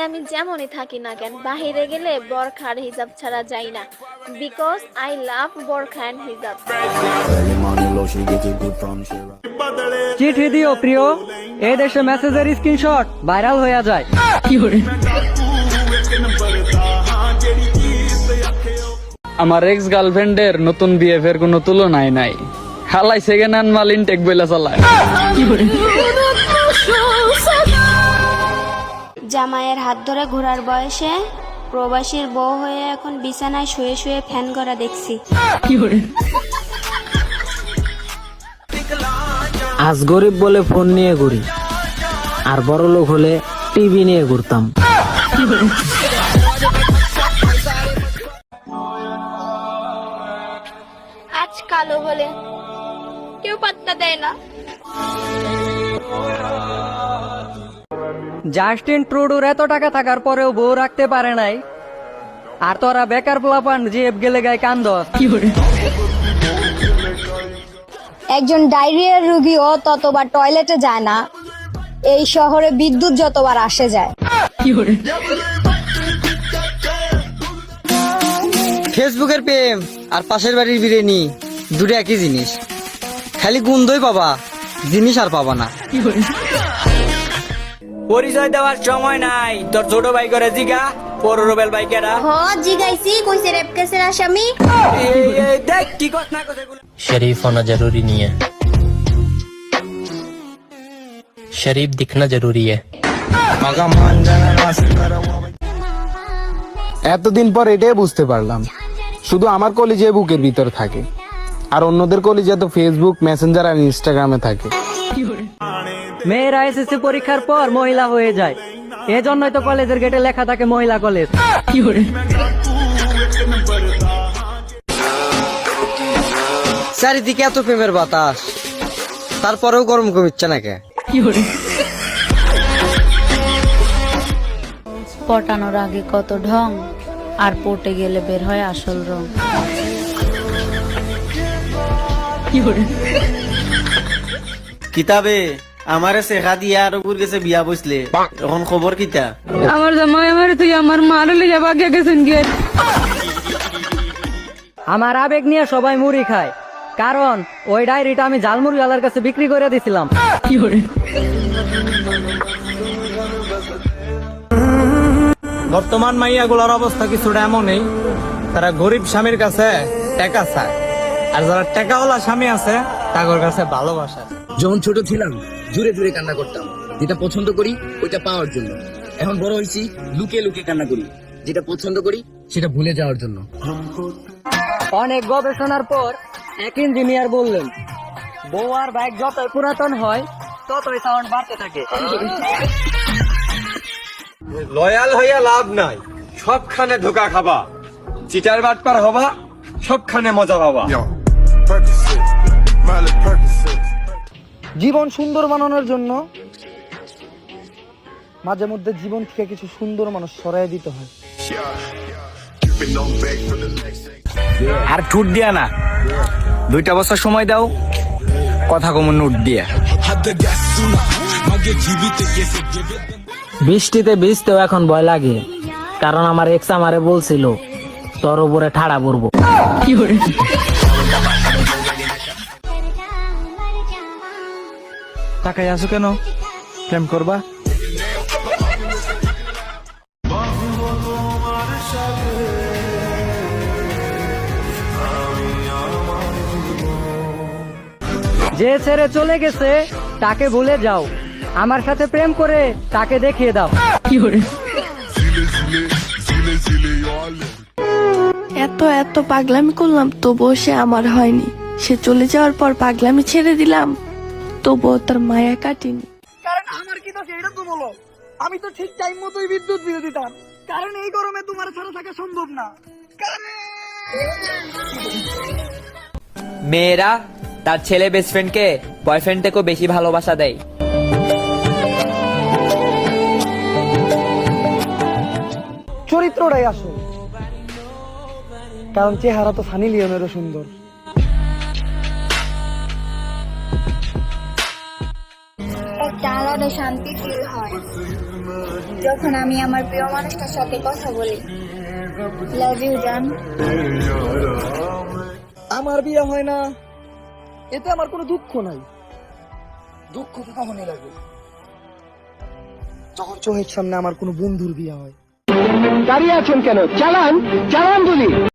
আমি যেমনই থাকি না কেন, বাহিরে গেলে বোরখা আর হিজাব ছাড়া যাই না, বিকজ আই লাভ বোরখা এন্ড হিজাব। চিঠি দিও প্রিয়, এই দেশে মেসেজের স্ক্রিনশট ভাইরাল হয়ে যায়। আমার এক্স গার্লফ্রেন্ডের নতুন বিএফের কোনো তুলনাই নাই। হালাই সেকেন্ড হ্যান্ড মাল ইনটেক বইলা চালায়। জামাইয়ের হাত ধরে ঘোরার বয়সে প্রবাসীর বউ হয়ে এখন বিছানায় শুয়ে শুয়ে ফ্যান করা দেখছি। আজ গরিব বলে ফোন নিয়ে ঘুরি, আর বড় লোক হলে টিভি নিয়ে ঘুরতাম। আজ কালো বলে কেউ পাত্তা দেয় না। জাস্টিন ট্রুডোর এত টাকা থাকার পরেও বউ রাখতে পারে নাই, আর তোরা বেকার পোলাপান জিএফ গেলে গায়ে কান্দ। একজন ডায়রিয়ার রোগীও ততবার টয়লেটে যায় না, এই শহরে বিদ্যুৎ যতবার আসে যায়। ফেসবুকের প্রেম আর পাশের বাড়ির বিরিয়ানি দুটো একই জিনিস, খালি গন্ধই পাবা, জিনিস আর পাবা না। পরিচয় দেওয়ার সময় নাই, তোর ছোট ভাই করে জিগা পররবেল ভাই কেডা। হ জিগাইছি, কইছে রেপ কেসের আসামি। দেখ কি কথা না কথা। शरीफ होना जरूरी नहीं है, शरीफ दिखना जरूरी है। এতদিন পর এটাই বুঝতে পারলাম, শুধু আমার কলিজে বুকের ভিতর থাকে, আর অন্যদের কলিজে তো ফেসবুক, মেসেঞ্জার আর ইনস্টাগ্রামে থাকে। মেয়েরা এসএসসি পরীক্ষার পর মহিলা হয়ে যায়, এজন্যই তো কলেজের গেটে লেখা থাকে মহিলা কলেজ। চারিদিকে এত প্রেমের বাতাস, তারপরেও গরম কমিচ্ছে না কে? পটানোর আগে কত ঢং, আর পটে গেলে বের হয় আসল রং। কিতাবে আমারে শেখা দিয়া আর উপর গেছে বিয়া বসলে, এখন খবর কিতা? আমার জামাই আমার তুই আমার মারো লিয়ে ভাগে গেছেন গে। আমার আবেগ নিয়ে সবাই মুড়ি খায়, কারণ ওই ডায়েরিটা আমি ঝালমুড়িওয়ালার কাছে বিক্রি করে দিছিলাম। বর্তমান মাইয়া গুলার অবস্থা কিছুটা এমনই, তারা গরিব স্বামীর কাছে টাকা চায়, আর যারা টাকাওয়ালা স্বামী আছে তাদের কাছে ভালোবাসা। যখন ছোট ছিলাম জুড়ে জুড়ে কান্না করতাম, যেটা পছন্দ করি ওইটা পাওয়ার জন্য। এখন বড় হয়েছি, লুকিয়ে লুকিয়ে কান্না করি, যেটা পছন্দ করি সেটা ভুলে যাওয়ার জন্য। অনেক গবেষণার পর এক ইঞ্জিনিয়ার বললেন, বউ আর বাইক যতই পুরাতন হয় ততই সাউন্ড বাড়তে থাকে। লয়াল হইয়া লাভ নাই, সবখানে ধোকা খাবা, চিটার বাটপার হবা, সবখানে মজা পাবা। জীবন সুন্দর বানানোর জন্য মাঝে মধ্যে জীবন থেকে কিছু সুন্দর মানুষ সরাই দিতে হয়। আর ঠুট দিয়া না, 2 বছর সময় দাও, কথা কম নোট দিয়া। বৃষ্টিতে ভিজতেও এখন ভয় লাগে, কারণ আমার এক্স আমারে বলছিল তোর উপরে ঠাড়া পড়বো। তাকাই আছো কেন? প্রেম করবা? যে ছেড়ে চলে গেছে তাকে ভুলে যাও, আমার সাথে প্রেম করে তাকে দেখিয়ে দাও। এত এত পাগলামি করলাম, তবুও সে আমার হয়নি। সে চলে যাওয়ার পর পাগলামি ছেড়ে দিলাম, তবুও তার মায়া কাটেনি। কারণ আমার কি দোষ এটা তো বলো, আমি তো ঠিক টাইম মতোই বিদ্যুৎ বিল দিতাম, কারণ এই গরমে তোমার ছাড়া থাকা সম্ভব না। মেয়েরা তার ছেলে বেস্ট ফ্রেন্ডকে বয়ফ্রেন্ড থেকেও বেশি ভালোবাসা দেয়। চরিত্রটাই আসল, কারণ চেহারা তো সানি লিওনেরও সুন্দর। একটা আলাদা শান্তি ফিল হয়। যখন আমি আমার প্রিয় মানুষটার সাথে কথা বলি। লাভ ইউ জান। আমার বিয়ে হয় না, এতে আমার কোনো দুঃখ নাই। দুঃখ তো তখনই লাগে যখন চোখের সামনে আমার কোনো বন্ধুর বিয়ে হয়। দাঁড়িয়ে আছেন কেন? চালান, চালান বলি।